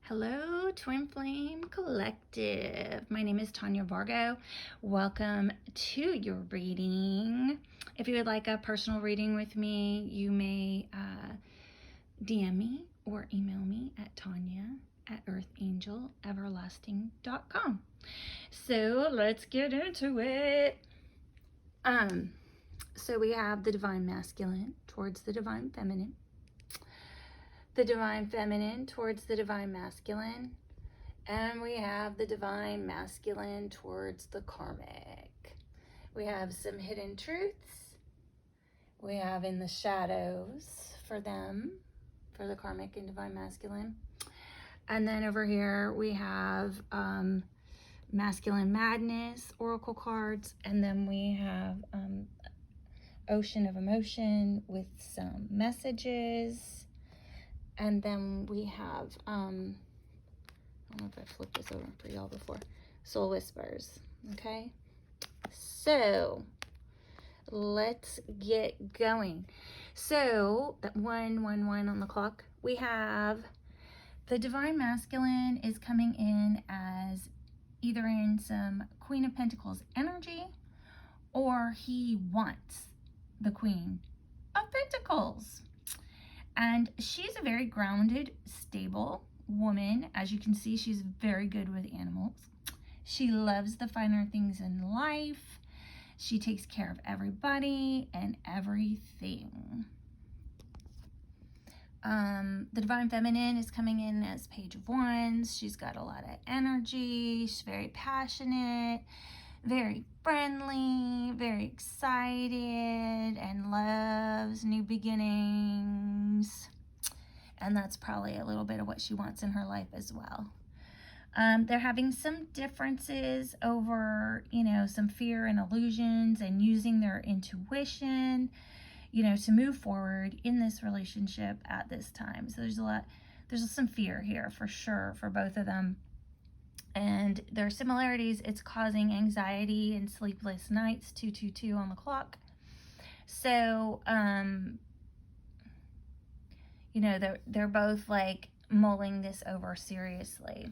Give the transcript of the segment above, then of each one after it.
Hello, Twin Flame Collective. My name is Tanya Vargo. Welcome to your reading. If you would like a personal reading with me, you may DM me or email me at tanya@earthangeleverlasting.com. So let's get into it. So we have the Divine Masculine towards the Divine Feminine, the Divine Feminine towards the Divine Masculine, and we have the Divine Masculine towards the Karmic. We have some hidden truths. We have in the shadows for them, for the Karmic and Divine Masculine. And then over here we have Masculine Madness Oracle cards. And then we have Ocean of Emotion with some messages. And then we have, I don't know if I flipped this over for y'all before, Soul Whispers, okay? So, let's get going. So, that 111 on the clock, we have the Divine Masculine is coming in as either in some Queen of Pentacles energy, or he wants the Queen of Pentacles. And she's a very grounded, stable woman. As you can see, she's very good with animals. She loves the finer things in life. She takes care of everybody and everything. The Divine Feminine is coming in as Page of Wands. She's got a lot of energy. She's very passionate, very friendly, very excited, and loves new beginnings. And that's probably a little bit of what she wants in her life as well. They're having some differences over, some fear and illusions and using their intuition, to move forward in this relationship at this time. So there's some fear here for sure for both of them. And their similarities, it's causing anxiety and sleepless nights, 222 on the clock. So, they're both like mulling this over seriously.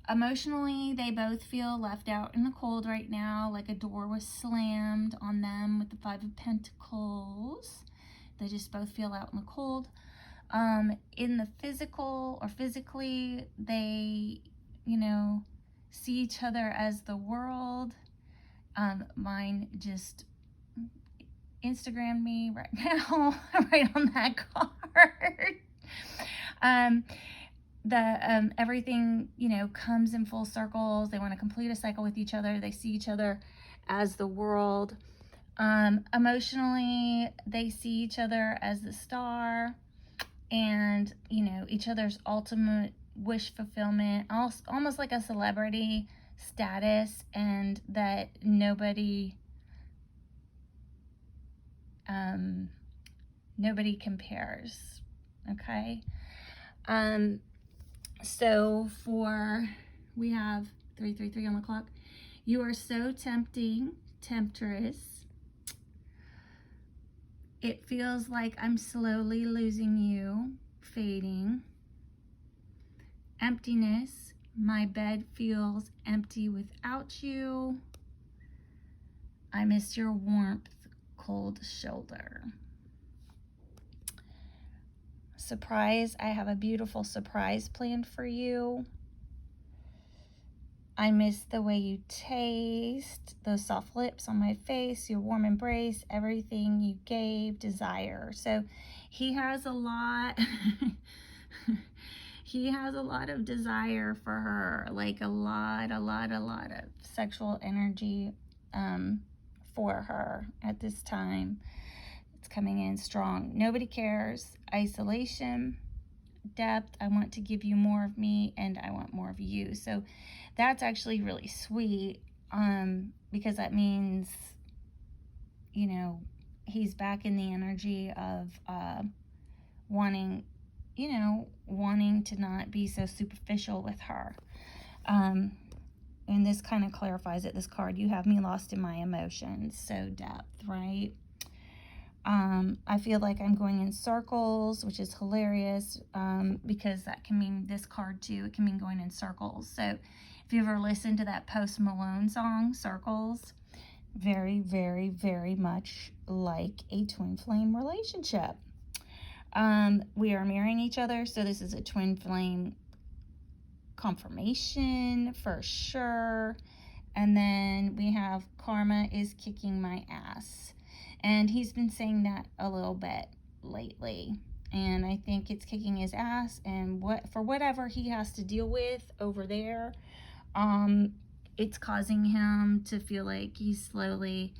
Emotionally, they both feel left out in the cold right now, like a door was slammed on them with the Five of Pentacles. They just both feel out in the cold. In the physical or physically, they see each other as the world. Mine just Instagrammed me right now, right on that card. Everything, comes in full circles. They want to complete a cycle with each other. They see each other as the world. Emotionally, they see each other as the star and, each other's ultimate wish fulfillment, almost like a celebrity status, and that nobody compares. Okay. So we have 333 on the clock. You are so tempting, temptress. It feels like I'm slowly losing you, fading. Emptiness. My bed feels empty without you. I miss your warmth, cold shoulder. Surprise. I have a beautiful surprise planned for you. I miss the way you taste, those soft lips on my face, your warm embrace, everything you gave, desire. So he has a lot. He has a lot of desire for her, like a lot of sexual energy for her at this time. It's coming in strong. Nobody cares. Isolation, depth. I want to give you more of me and I want more of you. So that's actually really sweet, because that means, he's back in the energy of wanting to not be so superficial with her. And this kind of clarifies it, this card. You have me lost in my emotions. So depth, right? I feel like I'm going in circles, which is hilarious, because that can mean this card too. It can mean going in circles. So if you ever listened to that Post Malone song, Circles, very, very, very much like a twin flame relationship. We are marrying each other, so this is a twin flame confirmation for sure. And then we have karma is kicking my ass. And he's been saying that a little bit lately. And I think it's kicking his ass, and for whatever he has to deal with over there, it's causing him to feel like he's slowly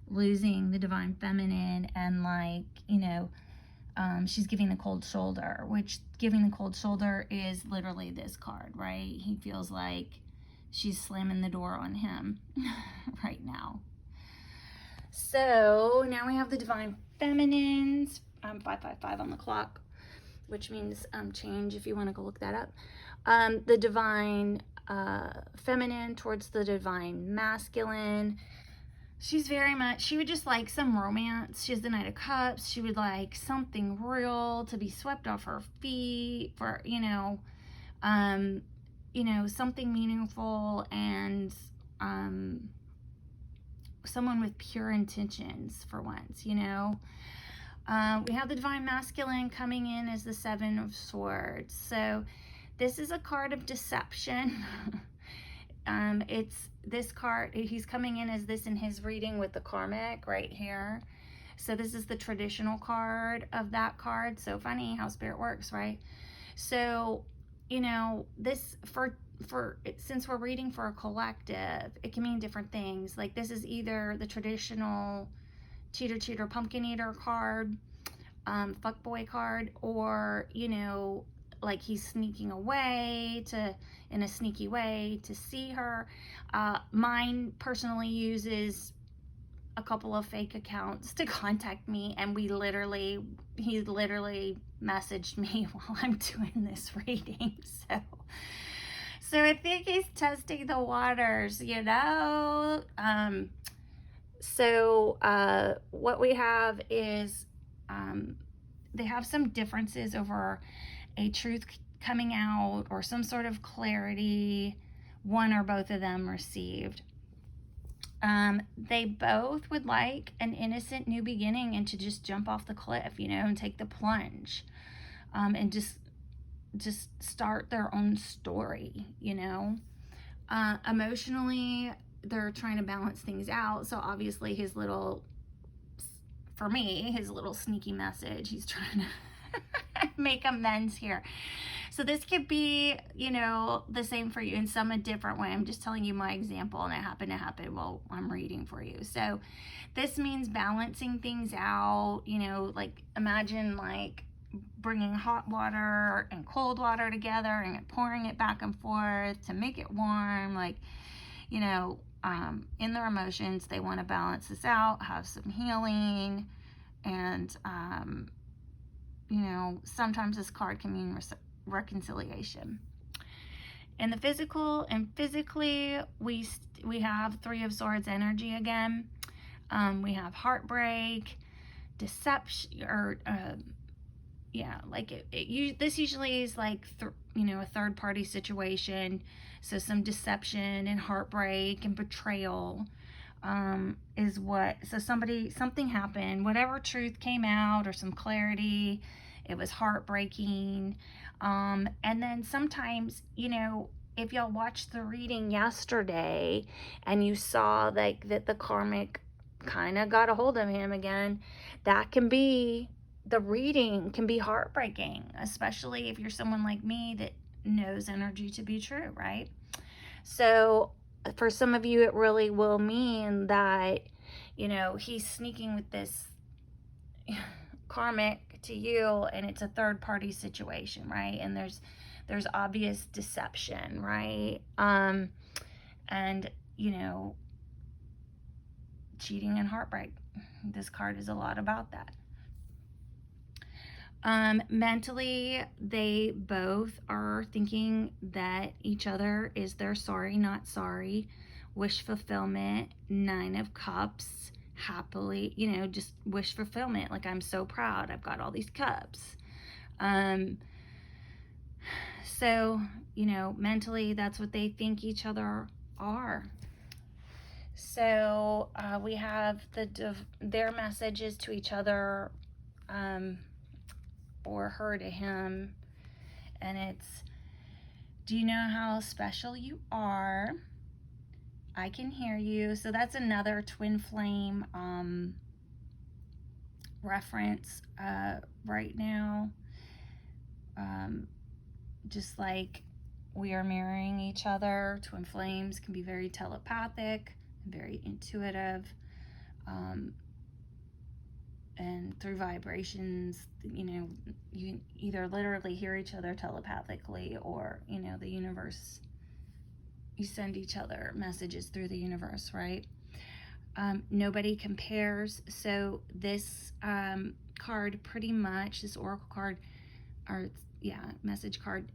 losing the divine feminine, and like, she's giving the cold shoulder, which giving the cold shoulder is literally this card, right? He feels like she's slamming the door on him right now. So now we have the divine feminines. 555 on the clock, which means change if you want to go look that up. The divine feminine towards the divine masculine. She's very much, she would just like some romance. She has the Knight of Cups. She would like something real to be swept off her feet for, something meaningful, and someone with pure intentions for once, We have the divine masculine coming in as the Seven of Swords. So this is a card of deception. It's this card, he's coming in as this in his reading with the karmic right here. So this is the traditional card of that card. So funny how spirit works, right? So, this since we're reading for a collective, it can mean different things. Like this is either the traditional cheater, pumpkin eater card, fuckboy card, or, like he's sneaking away in a sneaky way to see her. Mine personally uses a couple of fake accounts to contact me, and he literally messaged me while I'm doing this reading. So I think he's testing the waters, what we have is they have some differences over a truth coming out or some sort of clarity one or both of them received. They both would like an innocent new beginning and to just jump off the cliff, and take the plunge, and just start their own story, Emotionally, they're trying to balance things out. So obviously his little sneaky message, he's trying to make amends here. So this could be, the same for you in some a different way. I'm just telling you my example, and it happened to happen while I'm reading for you. So this means balancing things out, like imagine like bringing hot water and cold water together and pouring it back and forth to make it warm. Like, in their emotions, they want to balance this out, have some healing, and, sometimes this card can mean reconciliation. In the physical and physically, we have Three of Swords energy again. We have heartbreak, deception, or this usually is like a third party situation. So some deception and heartbreak and betrayal is what. So something happened, whatever truth came out or some clarity, it was heartbreaking. And then sometimes, if y'all watched the reading yesterday and you saw like that the karmic kind of got a hold of him again, the reading can be heartbreaking, especially if you're someone like me that knows energy to be true, right? So for some of you, it really will mean that, he's sneaking with this karmic to you, and it's a third party situation, right? And there's obvious deception, right? And cheating and heartbreak. This card is a lot about that. Mentally, they both are thinking that each other is their sorry, not sorry. Wish fulfillment, 9 of Cups, happily, you know, just wish fulfillment. Like, I'm so proud. I've got all these cups. So, you know, mentally, that's what they think each other are. So we have their messages to each other, or her to him, and it's, do you know how special you are? I can hear you. So that's another twin flame reference right now. Just like we are mirroring each other, twin flames can be very telepathic, very intuitive, and through vibrations, you know, you either literally hear each other telepathically, or, you know, the universe, you send each other messages through the universe, right? Nobody compares. So this card, pretty much, this oracle card, or message card,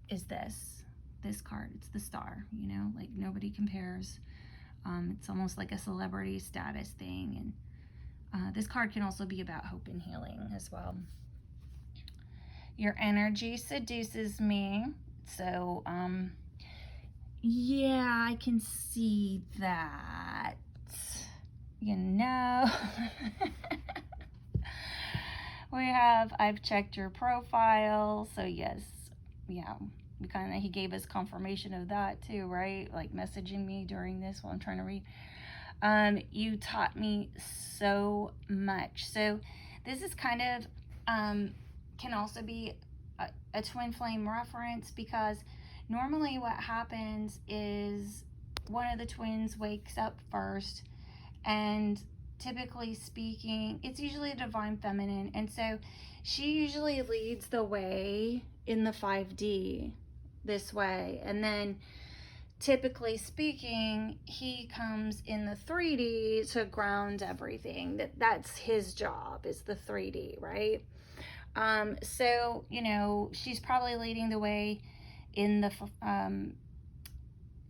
is this card. It's the star, you know, like nobody compares. It's almost like a celebrity status thing. And this card can also be about hope and healing as well. Your energy seduces me. So, yeah, I can see that, you know. I've checked your profile. So yes, yeah, he gave us confirmation of that too, right? Like messaging me during this while I'm trying to read. You taught me so much. So this is kind of, can also be a twin flame reference, because normally what happens is one of the twins wakes up first, and typically speaking, it's usually a divine feminine, and so she usually leads the way in the 5D this way, and then typically speaking, he comes in the 3D to ground everything. That's his job, is the 3D, right? So, you know, she's probably leading the way in the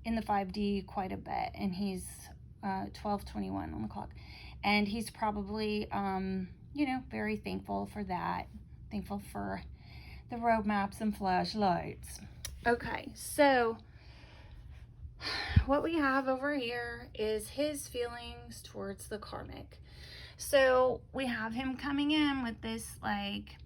5D quite a bit, and he's 12:21 on the clock, and he's probably you know, very thankful for that, thankful for the road maps and flashlights. Okay, so what we have over here is his feelings towards the karmic. So we have him coming in with this like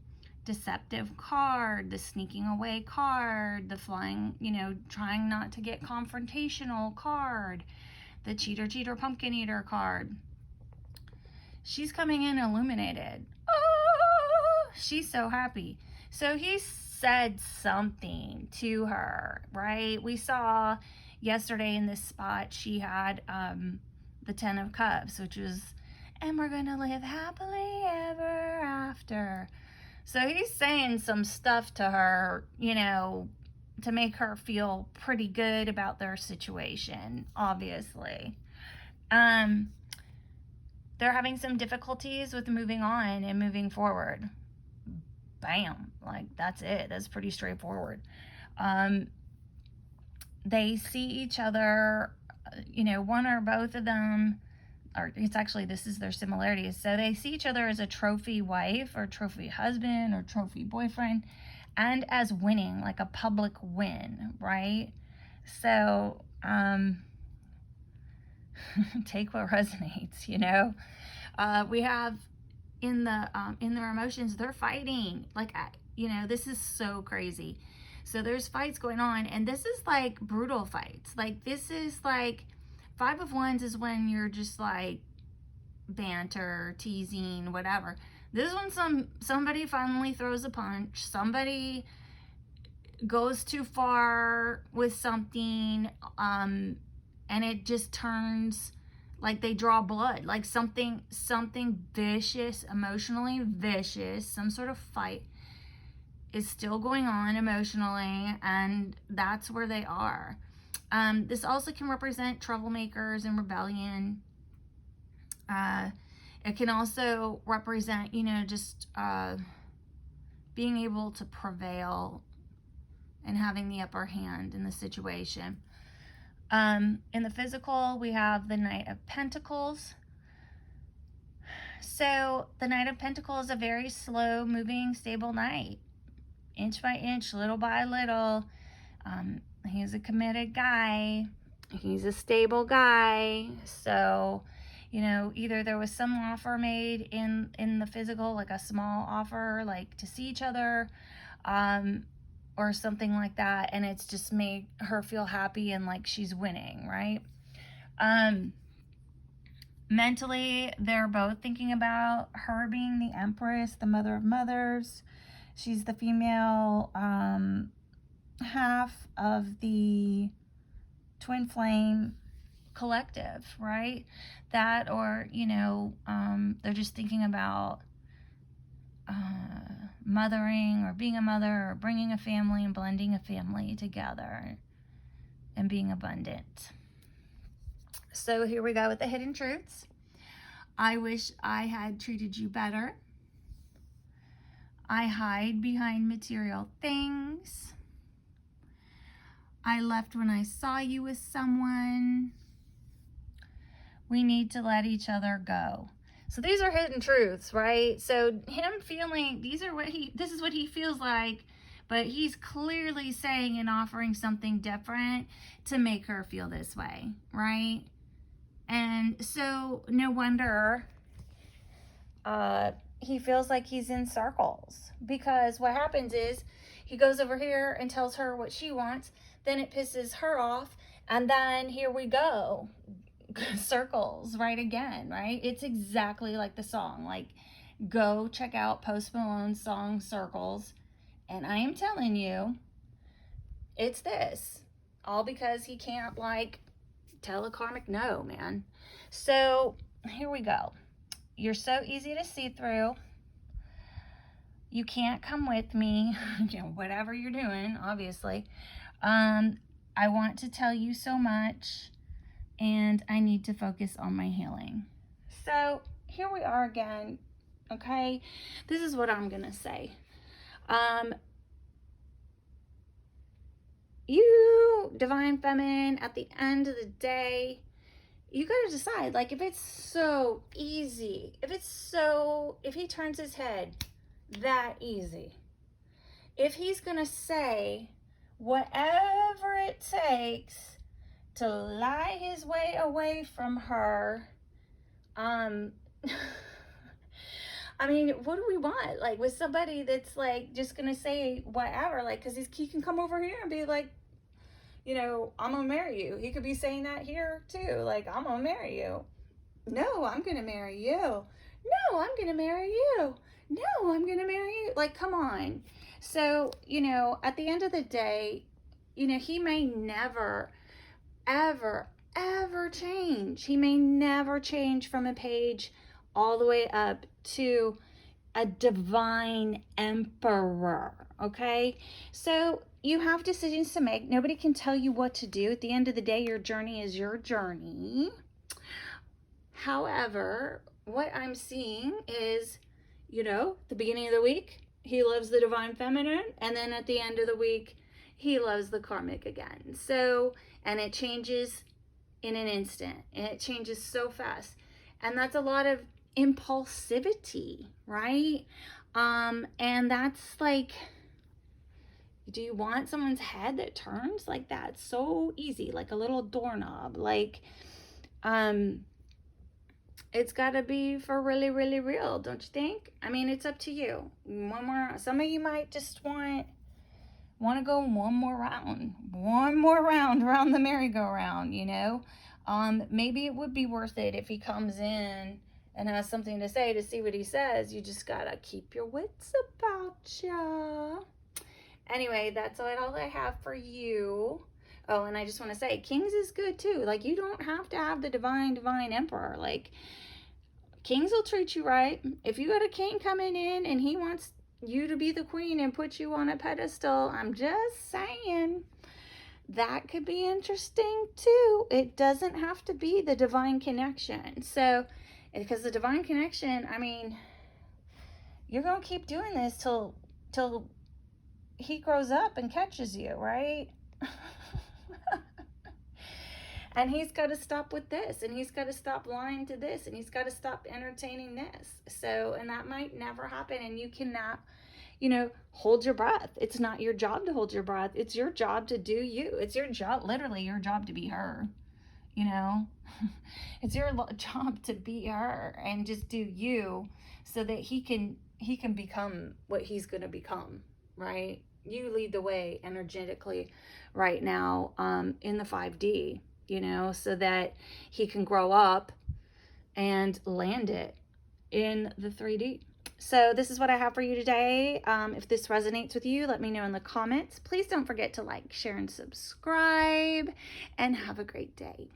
deceptive card, the sneaking away card, the flying, you know, trying not to get confrontational card, the cheater pumpkin eater card. She's coming in illuminated. Oh, she's so happy. So he said something to her, right? We saw yesterday in this spot, she had the 10 of Cups, which was, and we're gonna live happily ever after. So he's saying some stuff to her, you know, to make her feel pretty good about their situation, obviously. They're having some difficulties with moving on and moving forward. Bam, like that's it. That's pretty straightforward. They see each other, you know, one or both of them, or it's actually, this is their similarities. So they see each other as a trophy wife or trophy husband or trophy boyfriend, and as winning, like a public win, right? So take what resonates, you know. We have in their emotions, they're fighting, like, you know, this is so crazy. So there's fights going on, and this is like brutal fights. Like, this is like 5 of Wands is when you're just like banter, teasing, whatever. This one, somebody finally throws a punch, somebody goes too far with something, and it just turns like they draw blood, like something vicious, emotionally vicious, some sort of fight is still going on emotionally, and that's where they are. This also can represent troublemakers and rebellion. It can also represent, you know, just being able to prevail and having the upper hand in the situation. In the physical, we have the Knight of Pentacles. So the Knight of Pentacles is a very slow moving, stable knight. Inch by inch, little by little. He's a committed guy. He's a stable guy. So, you know, either there was some offer made in the physical, like a small offer, like to see each other, or something like that, and it's just made her feel happy and like she's winning, right? Mentally, they're both thinking about her being the Empress, the mother of mothers. She's the female half of the twin flame collective, right? That, or, you know, they're just thinking about mothering, or being a mother, or bringing a family and blending a family together and being abundant. So here we go with the hidden truths. I wish I had treated you better. I hide behind material things. I left when I saw you with someone. We need to let each other go. So these are hidden truths, right? So him feeling, this is what he feels like, but he's clearly saying and offering something different to make her feel this way, right? And so no wonder he feels like he's in circles, because what happens is he goes over here and tells her what she wants, then it pisses her off, and then here we go. Circles, right, again, right? It's exactly like the song. Like, go check out Post Malone's song Circles, and I am telling you, it's this. All because he can't, like, tell a karmic no, man. So here we go. You're so easy to see through. You can't come with me. You know, whatever you're doing, obviously. I want to tell you so much, and I need to focus on my healing. So here we are again, okay? This is what I'm gonna say. You, Divine Feminine, at the end of the day, you gotta decide, like, if it's so easy, if he turns his head that easy, if he's gonna say whatever it takes to lie his way away from her, I mean, what do we want? Like, with somebody that's, like, just gonna say whatever, like, because he can come over here and be like, you know, I'm gonna marry you. He could be saying that here too, like, I'm gonna marry you. No, I'm gonna marry you. No, I'm gonna marry you. No, I'm gonna marry you. Like, come on. So, you know, at the end of the day, you know, he may never, ever, ever change. He may never change from a page all the way up to a divine emperor, okay? So you have decisions to make. Nobody can tell you what to do. At the end of the day, your journey is your journey. However, what I'm seeing is, you know, the beginning of the week, he loves the Divine Feminine, and then at the end of the week, he loves the Karmic again. So, and it changes in an instant, and it changes so fast. And that's a lot of impulsivity, right? And that's like, do you want someone's head that turns like that so easy, like a little doorknob? Like, it's got to be for really, really real, don't you think? I mean, it's up to you. Some of you might just want to go one more round around the merry-go-round, you know? Maybe it would be worth it if he comes in and has something to say, to see what he says. You just gotta keep your wits about ya. Anyway, that's all I have for you. Oh, and I just want to say, Kings is good too. Like, you don't have to have the divine emperor. Like, Kings will treat you right. If you got a king coming in and he wants you to be the queen and put you on a pedestal, I'm just saying, that could be interesting too. It doesn't have to be the divine connection. So, because the divine connection, I mean, you're going to keep doing this till he grows up and catches you, right? And he's got to stop with this, and he's got to stop lying to this, and he's got to stop entertaining this. So, and that might never happen. And you cannot, you know, hold your breath. It's not your job to hold your breath. It's your job to do you. It's your job, literally your job to be her, you know. It's your job to be her and just do you, so that he can become what he's going to become, right? You lead the way energetically right now, in the 5D, you know, so that he can grow up and land it in the 3D. So this is what I have for you today. If this resonates with you, let me know in the comments. Please don't forget to like, share, and subscribe, and have a great day.